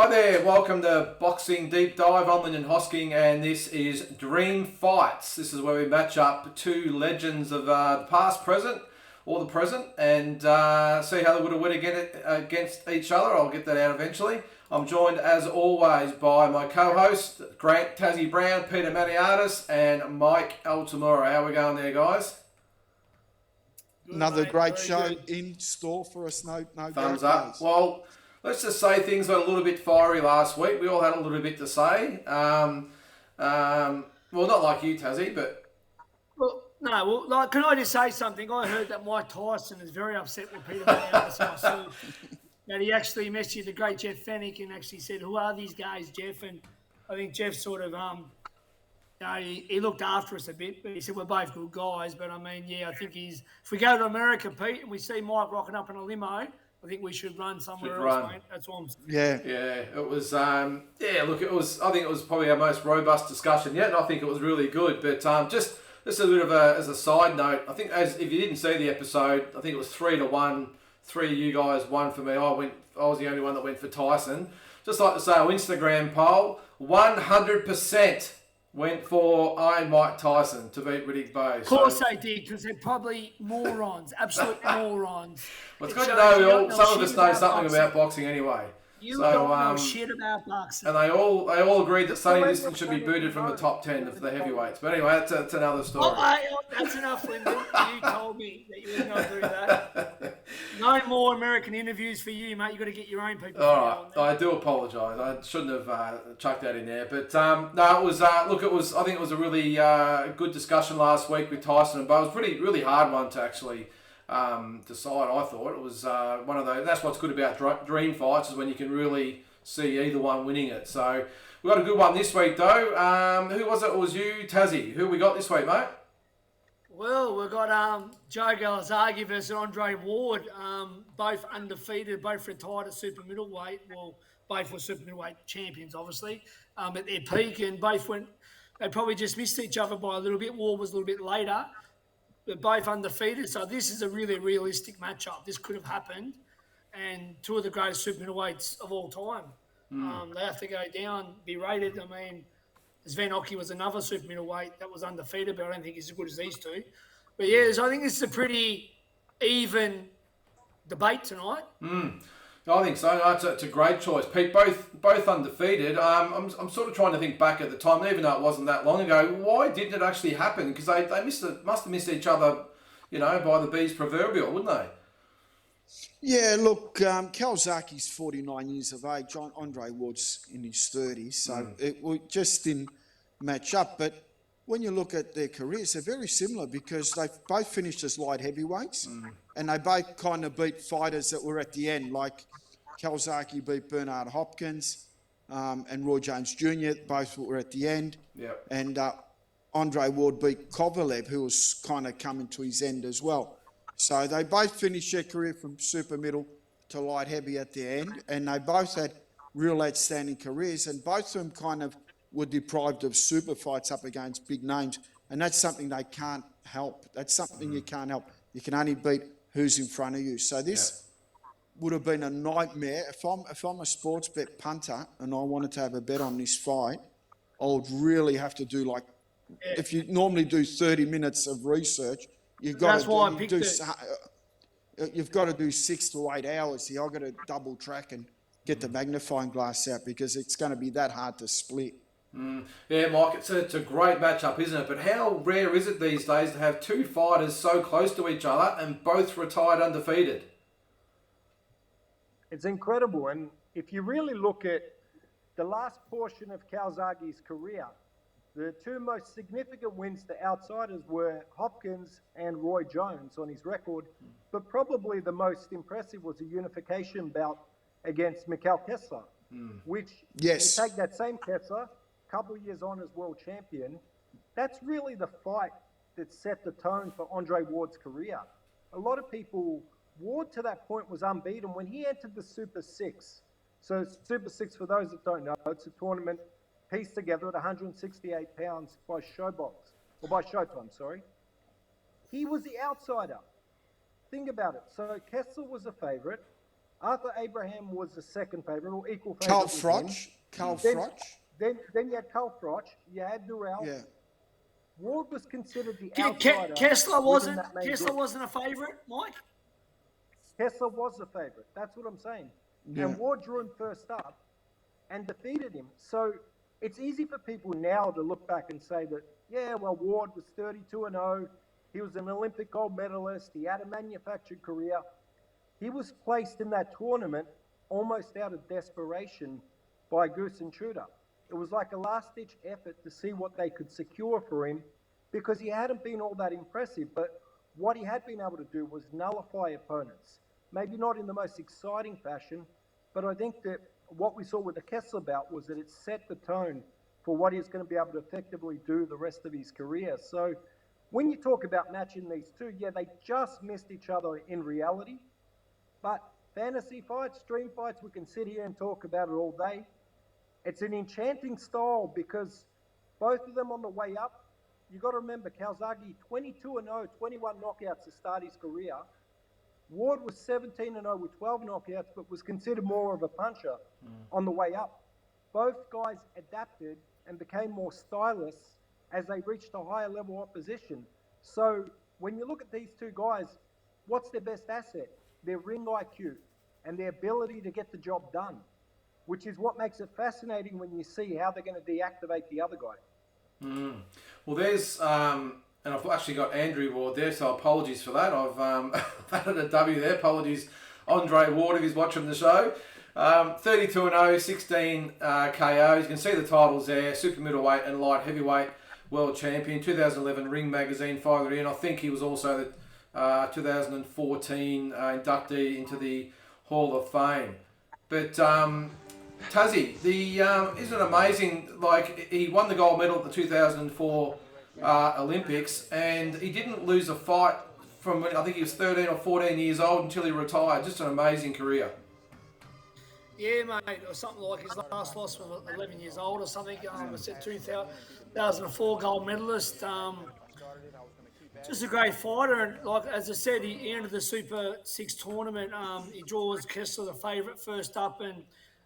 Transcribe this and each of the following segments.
Hi there, welcome to Boxing Deep Dive. I'm Lyndon Hosking and this is Dream Fights. This is where we match up two legends of the past, present, or the present, and see how they would have went against each other. I'll get that out eventually. I'm joined as always by my co-host, Grant Tassie Brown, Peter Maniatis, and Mike Altamura. How are we going there, guys? Good, Another mate. great Very show good. In store for us, no Thumbs doubt, up. guys. Well, let's just say things went a little bit fiery last week. We all had a little bit to say. Well, not like you, Tassie, but... Can I just say something? I heard that Mike Tyson is very upset with Peter Maniatis myself. That he actually messaged the great Jeff Fennick and actually said, "Who are these guys, Jeff?" And I think Jeff sort of, he looked after us a bit, but he said we're both good guys. But I mean, yeah, I think if we go to America, Pete, and we see Mike rocking up in a limo, I think we should run somewhere else, mate. That's what I'm saying. Yeah. It was, I think it was probably our most robust discussion yet, and I think it was really good. But just a bit of as a side note, I think if you didn't see the episode, I think it was 3-1. 3 of you guys, 1 for me. I was the only one that went for Tyson. Just like to say, our Instagram poll, 100% went for Iron Mike Tyson to beat Riddick Bowe. Of course they did, because they're probably morons, absolute morons. Well, it's good to know some of us know something about boxing anyway. You don't know shit about boxing. And they all agreed that Sonny Liston should be booted from the top 10 of the heavyweights. But anyway, that's another story. That's enough, Lyndon. You told me that you were going to do that. No more American interviews for you, mate. You've got to get your own people. All right, I do apologise. I shouldn't have chucked that in there. But no, it was. I think it was a really good discussion last week with Tyson and Bowe. It was really hard one to actually decide. I thought it was one of those. That's what's good about dream fights, is when you can really see either one winning it. So we got a good one this week though. Who was it? It was you, Tassie. Who we got this week, mate? Well, we've got Joe Galazagi versus Andre Ward, both undefeated, both retired at super middleweight. Well, both were super middleweight champions, obviously, at their peak, and they probably just missed each other by a little bit. Ward was a little bit later, but both undefeated. So this is a really realistic matchup. This could have happened, and two of the greatest super middleweights of all time. They have to go down, be rated. I mean, Fennick was another super middleweight that was undefeated, but I don't think he's as good as these two. But yeah, so I think this is a pretty even debate tonight. I think so. No, it's a great choice. Pete, both undefeated. I'm sort of trying to think back at the time, even though it wasn't that long ago. Why didn't it actually happen? Because they must have missed each other, by the bees proverbial, wouldn't they? Yeah, look, Calzaghe's 49 years of age. Andre Ward's in his 30s, so it just didn't match up. But when you look at their careers, they're very similar because they've both finished as light heavyweights, and they both kind of beat fighters that were at the end, like Calzaghe beat Bernard Hopkins and Roy Jones Jr., both were at the end. Yep. And Andre Ward beat Kovalev, who was kind of coming to his end as well. So they both finished their career from super middle to light heavy at the end, and they both had real outstanding careers, and both of them kind of were deprived of super fights up against big names, and that's something they can't help. That's something you can't help. You can only beat who's in front of you. So this would have been a nightmare. If I'm a sports bet punter and I wanted to have a bet on this fight, I would really have to do if you normally do 30 minutes of research, you've got to do 6 to 8 hours here. I've got to double track and get the magnifying glass out because it's going to be that hard to split. Yeah, Mike, it's a great matchup, isn't it? But how rare is it these days to have two fighters so close to each other and both retired undefeated? It's incredible. And if you really look at the last portion of Calzaghe's career, the two most significant wins to outsiders were Hopkins and Roy Jones on his record, but probably the most impressive was a unification bout against Mikhail Kessler, which, you take that same Kessler, a couple of years on as world champion, that's really the fight that set the tone for Andre Ward's career. A lot of people, Ward to that point was unbeaten when he entered the Super 6. So Super 6, for those that don't know, it's a tournament pieced together at 168 pounds by Showtime, sorry. He was the outsider. Think about it. So Kessler was a favourite. Arthur Abraham was the second favourite, or equal favourite. Carl with Froch. him. Carl Then- Froch. Then you had Carl Froch, you had Durrell. Yeah. Ward was considered the Ke- outsider. Ke- Kessler within wasn't. that main Kessler group. wasn't a favourite, Mike. Kessler was the favourite. That's what I'm saying. Yeah. And Ward drew him first up and defeated him. So it's easy for people now to look back and say that, yeah, well, Ward was 32-0. He was an Olympic gold medalist. He had a manufactured career. He was placed in that tournament almost out of desperation by Goose and Tudor. It was like a last-ditch effort to see what they could secure for him because he hadn't been all that impressive. But what he had been able to do was nullify opponents. Maybe not in the most exciting fashion, but I think that what we saw with the Kessler bout was that it set the tone for what he's going to be able to effectively do the rest of his career. So when you talk about matching these two, yeah, they just missed each other in reality. But fantasy fights, dream fights, we can sit here and talk about it all day. It's an enchanting style because both of them on the way up. You got to remember, Calzaghe 22-0, 21 knockouts to start his career. Ward was 17-0 with 12 knockouts, but was considered more of a puncher on the way up. Both guys adapted and became more stylists as they reached a higher level opposition. So when you look at these two guys, what's their best asset? Their ring IQ and their ability to get the job done, which is what makes it fascinating when you see how they're going to deactivate the other guy. Well, there's, and I've actually got Andrew Ward there, so apologies for that. I've added a W there. Apologies, Andre Ward, if he's watching the show. 32-0, 16 KOs. You can see the titles there, super middleweight and light heavyweight world champion. 2011 Ring Magazine fired it in. I think he was also the 2014 inductee into the Hall of Fame. But Tazzy, isn't it amazing? Like, he won the gold medal at the 2004 Olympics, and he didn't lose a fight from when I think he was 13 or 14 years old until he retired. Just an amazing career. Yeah, mate, or something like his last loss was 11 years old or something. It's a 2004 gold medalist. Just a great fighter, and like as I said, he entered the Super 6 tournament. He draws Kessler the favourite first up, and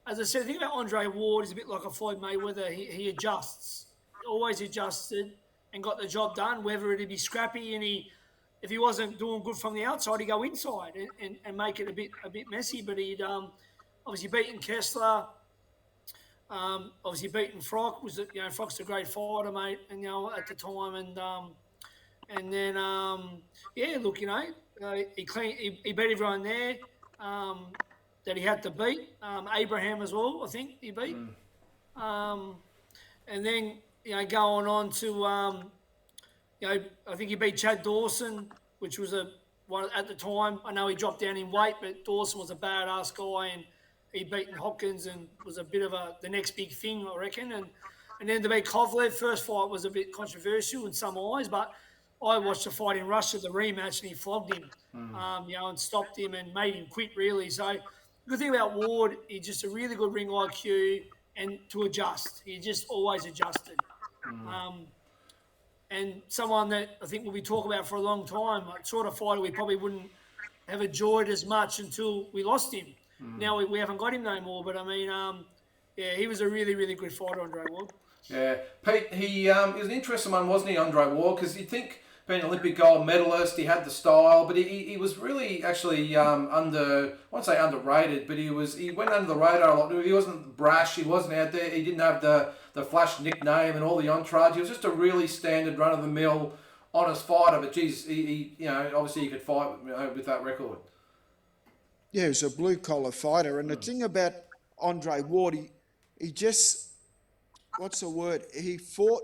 as I said, the thing about Andre Ward is a bit like a Floyd Mayweather. He adjusts, always adjusted, and got the job done. Whether it'd be scrappy, and if he wasn't doing good from the outside, he'd go inside and make it a bit messy. But he'd obviously beaten Kessler. Obviously beaten Froch. Froch's a great fighter, mate, and at the time, and then he beat everyone there that he had to beat. Abraham as well, I think he beat. And then going on to I think he beat Chad Dawson, which was one at the time. I know he dropped down in weight, but Dawson was a badass guy, and he'd beaten Hopkins and was a bit of the next big thing, I reckon. And then to beat Kovalev, first fight was a bit controversial in some eyes, but I watched the fight in Russia, the rematch, and he flogged him, and stopped him and made him quit, really. So the good thing about Ward, he's just a really good ring IQ and to adjust. He just always adjusted. And someone that I think we'll be talking about for a long time, a sort of fighter we probably wouldn't have enjoyed as much until we lost him. Now we haven't got him no more, but I mean, he was a really, really good fighter, Andre Ward. Yeah, Pete, he was an interesting one, wasn't he, Andre Ward? Because you'd think, being an Olympic gold medalist, he had the style, but he was really actually I won't say underrated, but he went under the radar a lot. He wasn't brash, he wasn't out there, he didn't have the flash nickname and all the entourage. He was just a really standard, run-of-the-mill, honest fighter, but geez, he obviously he could fight with that record. Yeah, he was a blue-collar fighter, and the thing about Andre Ward, he just, what's the word? He fought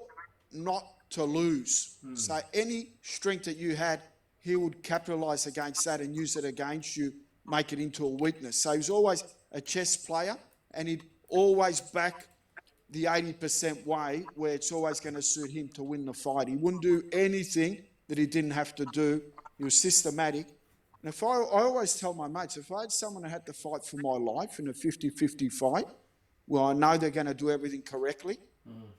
not to lose. So any strength that you had, he would capitalise against that and use it against you, make it into a weakness. So he was always a chess player, and he'd always back the 80% way where it's always going to suit him to win the fight. He wouldn't do anything that he didn't have to do. He was systematic. And I always tell my mates, if I had someone that had to fight for my life in a 50-50 fight, well, I know they're going to do everything correctly,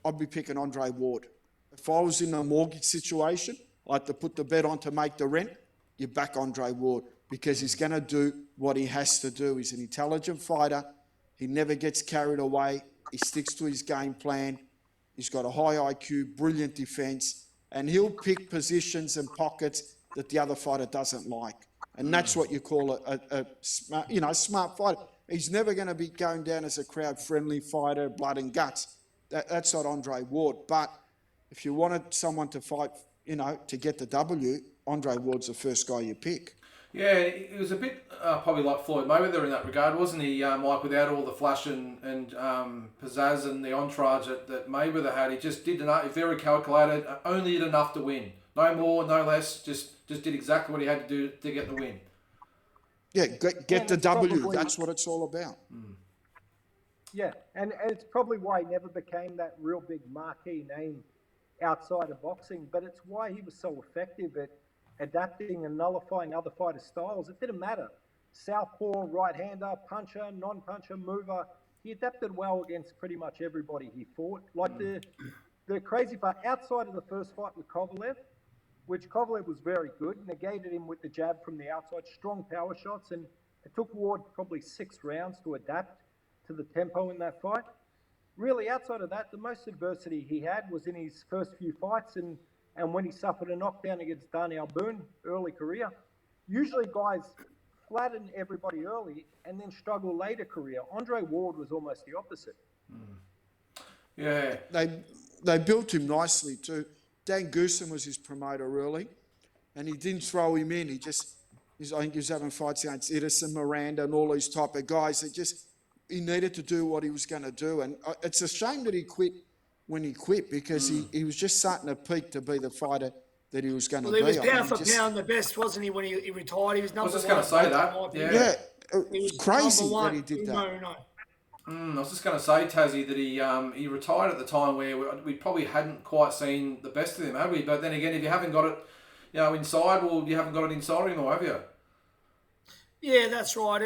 I'd be picking Andre Ward. If I was in a mortgage situation, I had to put the bet on to make the rent, you back Andre Ward because he's going to do what he has to do. He's an intelligent fighter. He never gets carried away. He sticks to his game plan. He's got a high IQ, brilliant defense, and he'll pick positions and pockets that the other fighter doesn't like. And that's what you call a smart, smart fighter. He's never going to be going down as a crowd-friendly fighter, blood and guts. That's not Andre Ward. But if you wanted someone to fight, to get the W, Andre Ward's the first guy you pick. Yeah, he was a bit probably like Floyd Mayweather in that regard, wasn't he, Mike? Without all the flash and pizzazz and the entourage that Mayweather had, he just did enough, very calculated, only did enough to win. No more, no less, just did exactly what he had to do to get the win. Yeah, get the W. That's what it's all about. Yeah, and it's probably why he never became that real big marquee name outside of boxing, but it's why he was so effective at adapting and nullifying other fighters' styles. It didn't matter. Southpaw, right-hander, puncher, non-puncher, mover. He adapted well against pretty much everybody he fought. Like the crazy part, outside of the first fight with Kovalev, which Kovalev was very good, negated him with the jab from the outside, strong power shots, and it took Ward probably 6 rounds to adapt to the tempo in that fight. Really, outside of that, the most adversity he had was in his first few fights and when he suffered a knockdown against Darnell Boone, early career. Usually guys flatten everybody early and then struggle later career. Andre Ward was almost the opposite. Yeah. They built him nicely too. Dan Goosen was his promoter early, and he didn't throw him in. I think he was having fights against Edison, Miranda, and all these type of guys. He needed to do what he was going to do, and it's a shame that he quit when he quit because he was just starting to peak to be the fighter that he was going to be. He was pound for pound the best, wasn't he, when he retired? He was number one. I was just going to say that. Yeah, it was crazy that he did that. I was just going to say, Tassie, that he retired at the time where we probably hadn't quite seen the best of him, have we? But then again, if you haven't got it, inside, well, you haven't got it inside anymore, have you? Yeah, that's right.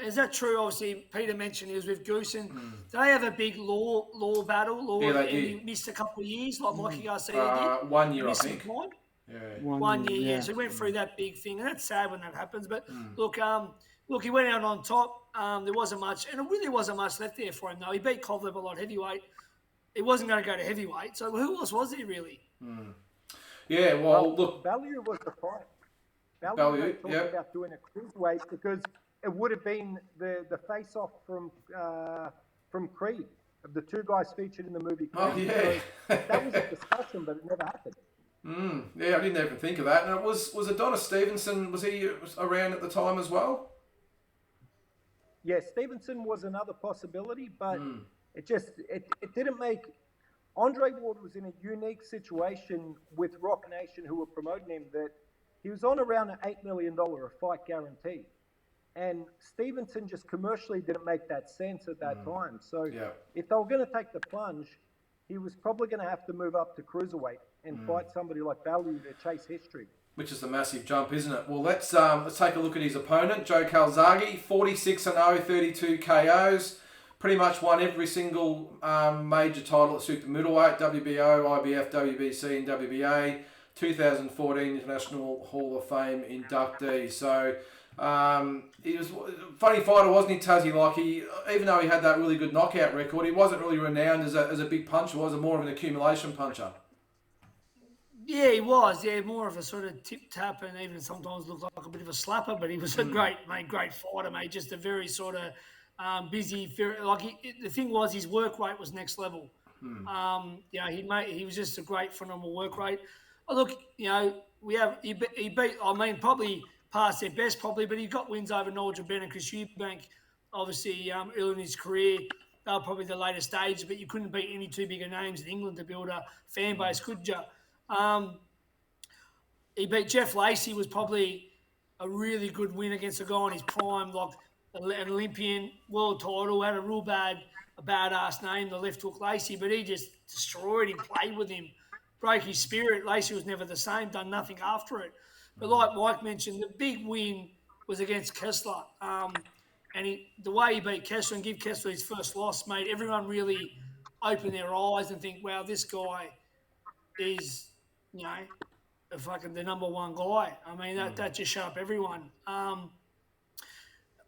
Is that true? Obviously, Peter mentioned he was with Goosen. Did they have a big law battle? Yeah, they and did. he missed a couple of years, like Mikey Garcia did? 1 year, I think. Yeah. 1 year, yeah. So he went through that big thing, and that's sad when that happens. But look, he went out on top. There wasn't much, and it really wasn't much left there for him, though. He beat Kovalev a lot heavyweight. He wasn't going to go to heavyweight. So who else was he, really? Yeah, well, look. Value was the fight. Value talking about doing a cruiserweight because it would have been the face-off from Creed, of the 2 guys featured in the movie Creed. Oh, yeah. So that was a discussion, but it never happened. Yeah, I didn't even think of that. And it was Adonis Stevenson, was he around at the time as well? Yeah, Stevenson was another possibility, but it didn't make... Andre Ward was in a unique situation with Rock Nation, who were promoting him, that he was on around an $8 million a fight guarantee. And Stevenson just commercially didn't make that sense at that time. So if they were going to take the plunge, he was probably going to have to move up to cruiserweight and fight somebody like Value to chase history. Which is a massive jump, isn't it? Well, let's take a look at his opponent, Joe Calzaghe, 46-0, 32 KOs. Pretty much won every single major title at super middleweight, WBO, IBF, WBC, and WBA. 2014 International Hall of Fame inductee. So he was a funny fighter, wasn't he, Tassie? Like even though he had that really good knockout record, he wasn't really renowned as a big puncher. Was more of an accumulation puncher. Yeah, he was. Yeah, more of a sort of tip-tap and even sometimes looked like a bit of a slapper, but he was a great fighter, mate. Just a very sort of busy, the thing was his work rate was next level. He was just a great, phenomenal work rate. Oh, look, he beat, probably past their best, probably, but he got wins over Nigel Benn and Chris Eubank, obviously, early in his career. They were probably the later stage, but you couldn't beat any 2 bigger names in England to build a fan base, could you? He beat Jeff Lacey, was probably a really good win against a guy on his prime, like an Olympian, world title, had a badass name, the left hook Lacey, but he just destroyed him, played with him, broke his spirit. Lacey was never the same, done nothing after it. But like Mike mentioned, the big win was against Kessler. And the way he beat Kessler and give Kessler his first loss made everyone really open their eyes and think, wow, this guy is, the number one guy. I mean, that just shut up everyone.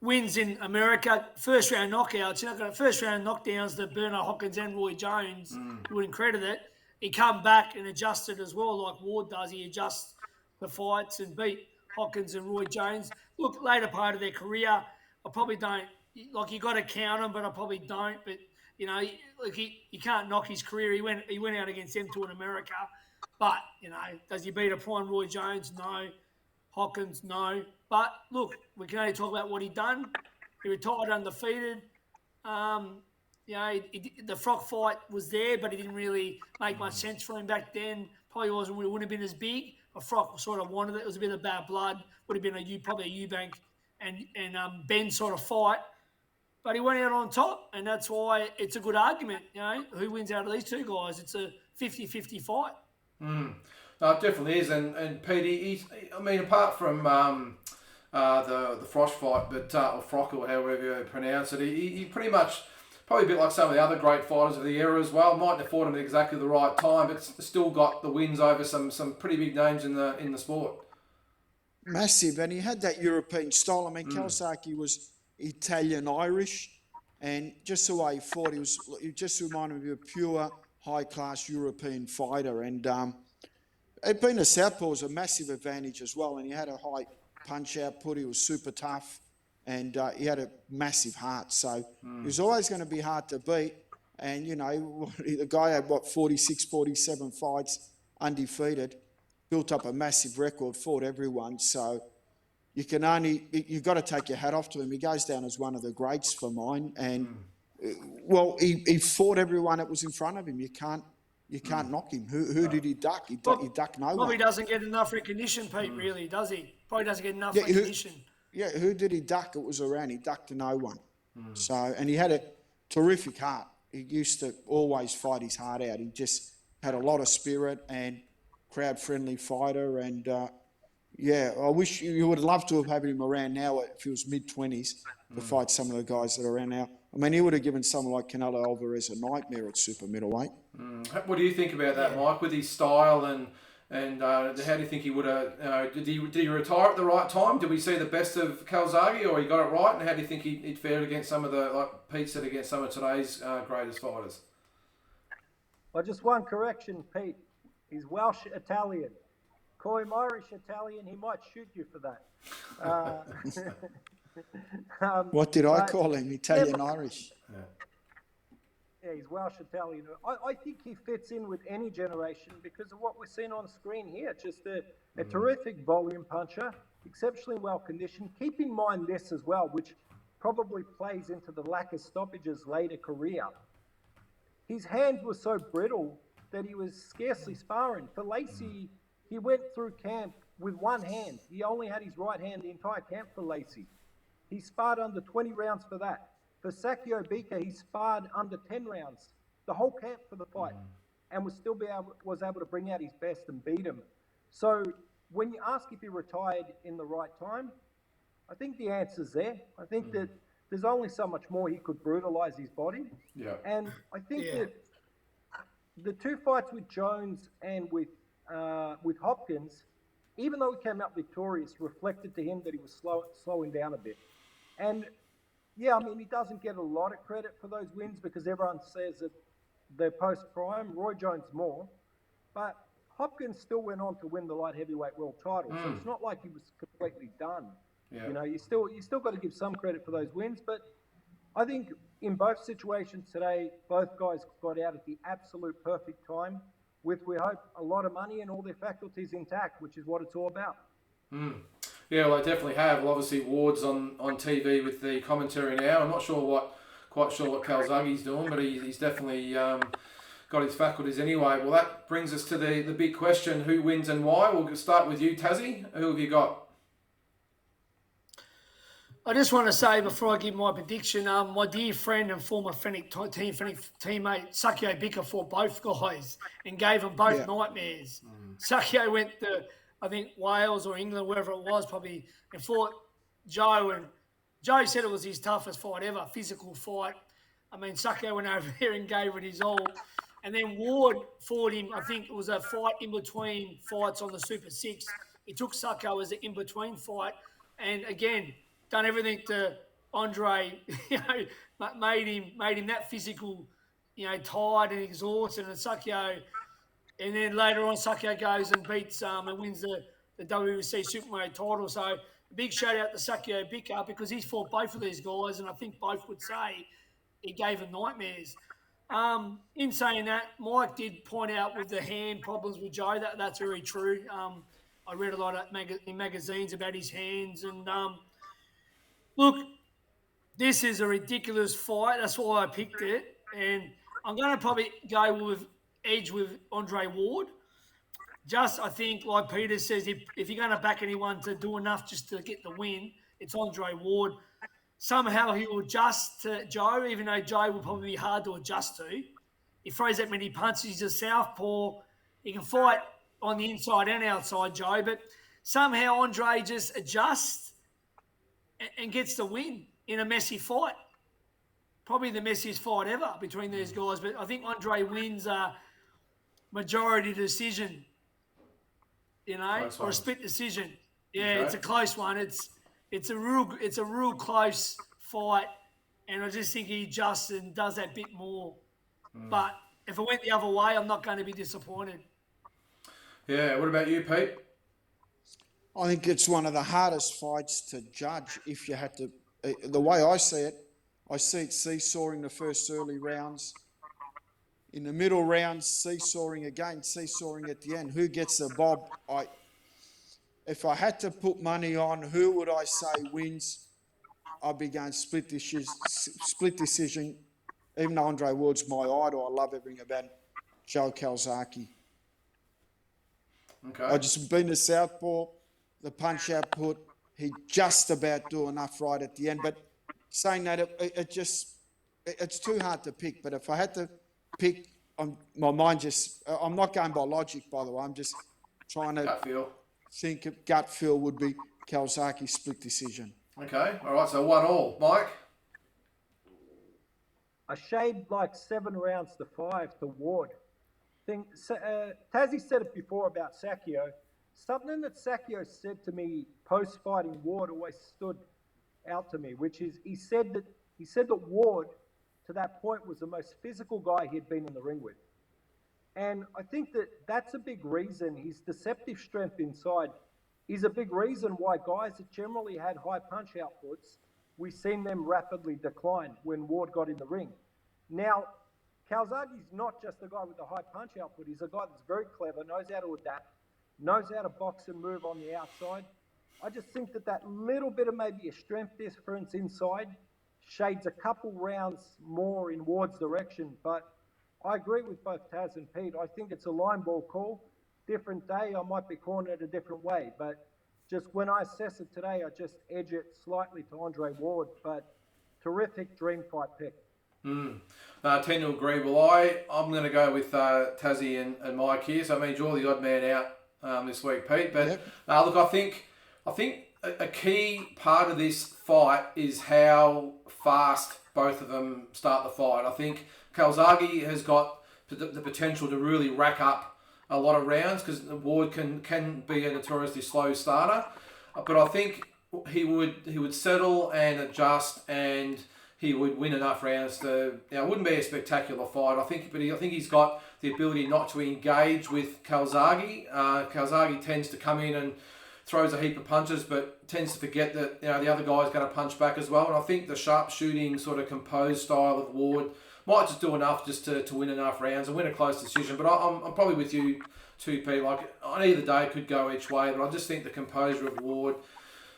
wins in America, first round knockouts. You're not going to first round knockdowns to Bernard Hopkins and Roy Jones. You wouldn't credit it. He come back and adjusted as well, like Ward does. He adjusts the fights and beat Hopkins and Roy Jones. Look, later part of their career, I probably don't like. You got to count him, but I probably don't. But you know, like you can't knock his career. He went out against them two in America, but you know, does he beat a prime Roy Jones? No. Hopkins, no. But look, we can only talk about what he done. He retired undefeated. You know, the Frock fight was there, but it didn't really make much sense for him back then. Probably wouldn't have been as big. A Frock sort of wanted it. It was a bit of bad blood. Would have been probably a Eubank and Ben sort of fight. But he went out on top, and that's why it's a good argument. You know, who wins out of these two guys? It's a 50-50 fight. No, it definitely is, and Pete, I mean, apart from the Frosh fight, but or Frock or however you pronounce it, he pretty much probably a bit like some of the other great fighters of the era as well. Mightn't have fought him at exactly the right time, but still got the wins over some pretty big names in the sport. Massive, and he had that European style. I mean, Calzaghe was Italian-Irish, and just the way he fought, he just reminded me of a pure, high-class European fighter, and it being a southpaw was a massive advantage as well, and he had a high punch output. He was super tough, and he had a massive heart. So he was always going to be hard to beat. And, you know, the guy had, 46, 47 fights, undefeated, built up a massive record, fought everyone. So you've got to take your hat off to him. He goes down as one of the greats for mine. And, well, he fought everyone that was in front of him. You can't knock him. Who did he duck? He ducked no one. Probably doesn't get enough recognition, Pete, really, does he? Probably doesn't get enough recognition. Who did he duck? It was around. He ducked to no one. So, and he had a terrific heart. He used to always fight his heart out. He just had a lot of spirit and crowd-friendly fighter. And, I wish you would love to have had him around now if he was mid-20s to fight some of the guys that are around now. I mean, he would have given someone like Canelo Alvarez a nightmare at super middleweight. What do you think about that, Mike, with his style and how do you think he would have? Did he retire at the right time? Did we see the best of Calzaghe, or he got it right? And how do you think he'd fared against some of the, like Pete said, against some of today's greatest fighters? Well, just one correction, Pete. He's Welsh Italian. Call him Irish Italian, he might shoot you for that. What did I call him? Italian Irish. Yeah, he's Welsh Italian. I think he fits in with any generation because of what we're seeing on screen here. Just a terrific volume puncher, exceptionally well conditioned. Keep in mind this as well, which probably plays into the lack of stoppages later career. His hands were so brittle that he was scarcely sparring. For Lacey, he went through camp with one hand. He only had his right hand the entire camp for Lacey. He sparred under 20 rounds for that. For Sakio Bika, he sparred under 10 rounds, the whole camp for the fight, and was able to bring out his best and beat him. So when you ask if he retired in the right time, I think the answer's there. I think that there's only so much more he could brutalize his body. Yeah. And I think that the two fights with Jones and with Hopkins, even though he came out victorious, reflected to him that he was slowing down a bit. And yeah, I mean, he doesn't get a lot of credit for those wins because everyone says that they're post-prime. Roy Jones more. But Hopkins still went on to win the light heavyweight world title. So it's not like he was completely done. Yeah. You know, you still got to give some credit for those wins. But I think in both situations today, both guys got out at the absolute perfect time with, we hope, a lot of money and all their faculties intact, which is what it's all about. Yeah, well, they definitely have. Well, obviously, Ward's on TV with the commentary now. I'm not quite sure what Calzaghe's doing, but he's definitely got his faculties anyway. Well, that brings us to the big question: who wins and why? We'll start with you, Tassie. Who have you got? I just want to say before I give my prediction, my dear friend and former Fennick teammate Sakio Bika fought both guys and gave them both nightmares. Sakio went to, I think, Wales or England, wherever it was, probably, and fought Joe. And Joe said it was his toughest fight ever, physical fight. I mean, Sakio went over there and gave it his all. And then Ward fought him. I think it was a fight in between fights on the Super 6. He took Sakio as an in-between fight. And again, done everything to Andre, made him that physical, tired and exhausted, and Sakio, and then later on Sakio goes and beats and wins the WBC Supermodel title. So a big shout out to Sakio Bicker because he's fought both of these guys, and I think both would say he gave them nightmares. In saying that, Mike did point out with the hand problems with Joe. That's very true. I read a lot in magazines about his hands, and look, this is a ridiculous fight. That's why I picked it, and I'm going to probably go with edge with Andre Ward. Just, I think, like Peter says, if you're going to back anyone to do enough just to get the win, it's Andre Ward. Somehow he will adjust to Joe, even though Joe will probably be hard to adjust to. He throws that many punches. He's a southpaw. He can fight on the inside and outside, Joe, but somehow Andre just adjusts and gets the win in a messy fight. Probably the messiest fight ever between these guys, but I think Andre wins a majority decision, or a split decision. Yeah, okay. It's a close one. It's a real close fight, and I just think he adjusts and does that bit more. But if it went the other way, I'm not going to be disappointed. Yeah, what about you, Pete? I think it's one of the hardest fights to judge if you had to. The way I see it seesawing the first early rounds. In the middle rounds, seesawing again, seesawing at the end. Who gets the bob? If I had to put money on who would I say wins, I'd be going split decision. Even though Andre Ward's my idol, I love everything about Joe Calzaghe. Okay. I just been to Southpaw, the punch output. He just about do enough right at the end. But saying that, it's too hard to pick. But if I had to pick, my mind I'm not going by logic, by the way. I'm just trying to think gut feel would be Calzaghe split decision. Okay. All right. So 1-1. Mike? A shade like 7 rounds to 5 to Ward. Tassie said it before about Sakio. Something that Sakio said to me post-fighting Ward always stood out to me, which is he said that Ward, to that point, was the most physical guy he'd been in the ring with. And I think that's a big reason. His deceptive strength inside is a big reason why guys that generally had high punch outputs, we've seen them rapidly decline when Ward got in the ring. Now, Calzaghe's not just a guy with a high punch output. He's a guy that's very clever, knows how to adapt, knows how to box and move on the outside. I just think that little bit of maybe a strength difference inside shades a couple rounds more in Ward's direction. But I agree with both Taz and Pete. I think it's a line ball call. Different day, I might be calling it a different way. But just when I assess it today, I just edge it slightly to Andre Ward. But terrific dream fight pick. I tend to agree. Well, I'm going to go with Tassie and Mike here. So I mean, you're the odd man out this week, Pete. But yep. Look, I think a key part of this fight is how fast both of them start the fight. I think Calzaghe has got the potential to really rack up a lot of rounds because Ward can be a notoriously slow starter. But I think he would settle and adjust and he would win enough rounds to. It wouldn't be a spectacular fight. I think he's got the ability not to engage with Calzaghe. Calzaghe tends to come in and throws a heap of punches, but tends to forget that the other guy's going to punch back as well. And I think the sharp shooting, sort of composed style of Ward might just do enough just to win enough rounds and win a close decision. But I'm probably with you too, Pete. Like on either day, it could go each way. But I just think the composure of Ward,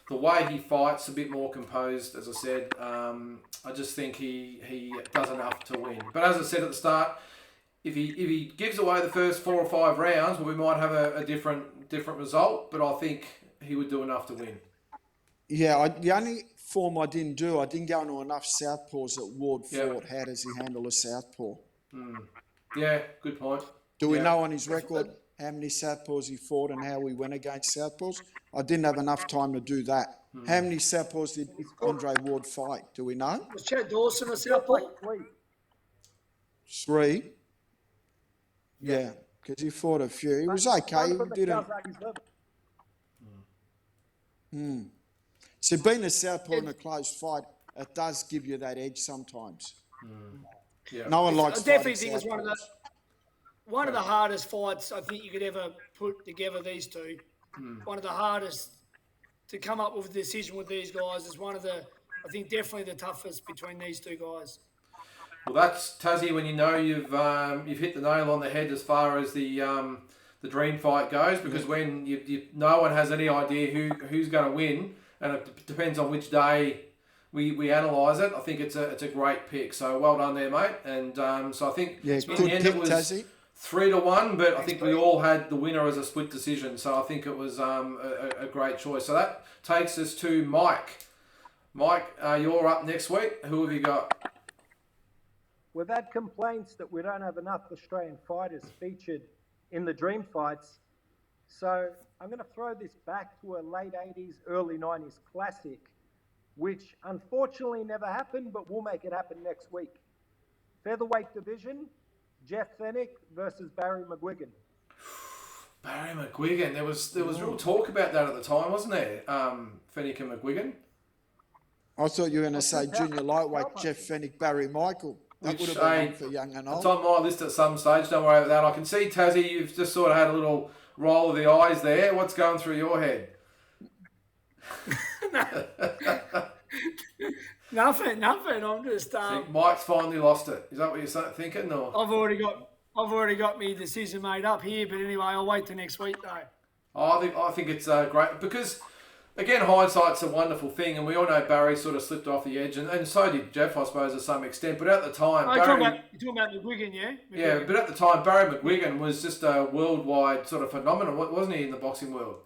the way he fights, a bit more composed. As I said, I just think he does enough to win. But as I said at the start, if he gives away the first 4 or 5 rounds, well, we might have a different result. But I think he would do enough to win. Yeah, the only form I didn't go into enough southpaws that Ward fought. How does he handle a southpaw? Yeah, good point. Do we know on his record how many southpaws he fought and how he went against southpaws? I didn't have enough time to do that. How many southpaws did Andre Ward fight? Do we know? Was Chad Dawson a southpaw? 3. Yeah, because he fought a few. He was okay. He didn't. So being a southpaw in a close fight, it does give you that edge sometimes. Yeah. No one I likes definitely fighting think it's one of the hardest fights I think you could ever put together, these two. One of the hardest to come up with a decision with these guys is one of the, I think, definitely the toughest between these two guys. Well, that's Tassie when you know you've hit the nail on the head as far as the dream fight goes, because when no one has any idea who's going to win, and it depends on which day we analyse it. I think it's a great pick. So well done there, mate. And so I think in good the end pick, it was Tassie. 3-1, but I think we all had the winner as a split decision. So I think it was a great choice. So that takes us to Mike. Mike, you're up next week. Who have you got? We've had complaints that we don't have enough Australian fighters featured in the dream fights. So I'm going to throw this back to a late 80s, early 90s classic, which unfortunately never happened, but we'll make it happen next week. Featherweight division, Jeff Fennick versus Barry Mcguigan. Barry Mcguigan. There was real talk about that at the time, wasn't there? Fennick and Mcguigan. I thought you were going to say junior lightweight, Jeff Fennick, Barry Michael. That would have been one for young and old. It's on my list at some stage. Don't worry about that. I can see, Tassie, you've just sort of had a little roll of the eyes there. What's going through your head? Nothing. I'm just. Mike's finally lost it. Is that what you're thinking, or? I've already got my decision made up here, but anyway, I'll wait till next week though. I think it's great because, again, hindsight's a wonderful thing, and we all know Barry sort of slipped off the edge, and so did Jeff, I suppose, to some extent. But at the time, you're talking about Mcguigan, yeah? Mcguigan. Yeah, but at the time, Barry Mcguigan was just a worldwide sort of phenomenon, wasn't he, in the boxing world?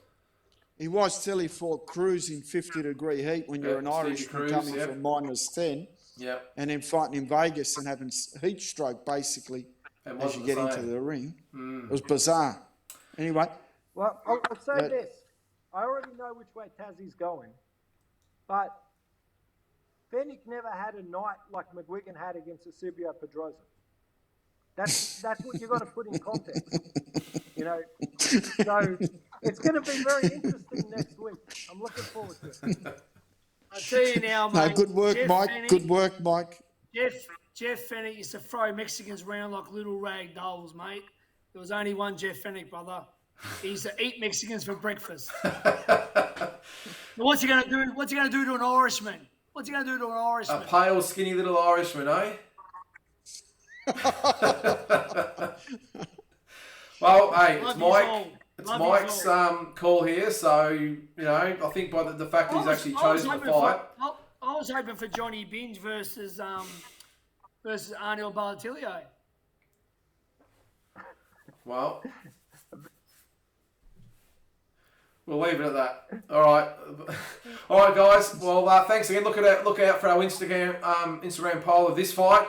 He was till he fought Cruz in 50-degree heat when you're an Irishman coming from -10. Yeah. And then fighting in Vegas and having heat stroke, basically, as you get into the ring. It was bizarre. Anyway. Well, I'll say this. I already know which way Tassie's going. But Fennick never had a night like Mcguigan had against Eusebio Pedrosa. That's what you've got to put in context. You know, so it's going to be very interesting next week. I'm looking forward to it. I tell you now, mate. No, good work, Mike. Fennick, good work, Mike. Jeff Fennick used to throw Mexicans around like little rag dolls, mate. There was only one Jeff Fennick, brother. He used to eat Mexicans for breakfast. What's he going to do? What's he going to do to an Irishman? What's he going to do to an Irishman? A pale, skinny little Irishman, eh? Well, hey, it's Mike. It's Mike's call here, so you know I think by the fact that he's actually chosen to fight. I was hoping for Johnny Binge versus Arnold Balotelli. Well, we'll leave it at that. All right, guys. Well, thanks again. Look out for our Instagram poll of this fight.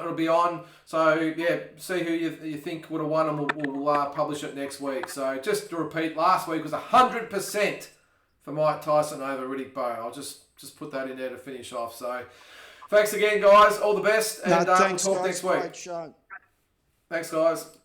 It'll be on. So yeah, see who you think would have won, and we'll publish it next week. So just to repeat, last week was 100% for Mike Tyson over Riddick Bowe. I'll just put that in there to finish off. So thanks again, guys. All the best, and we'll talk next week. Great show. Thanks, guys.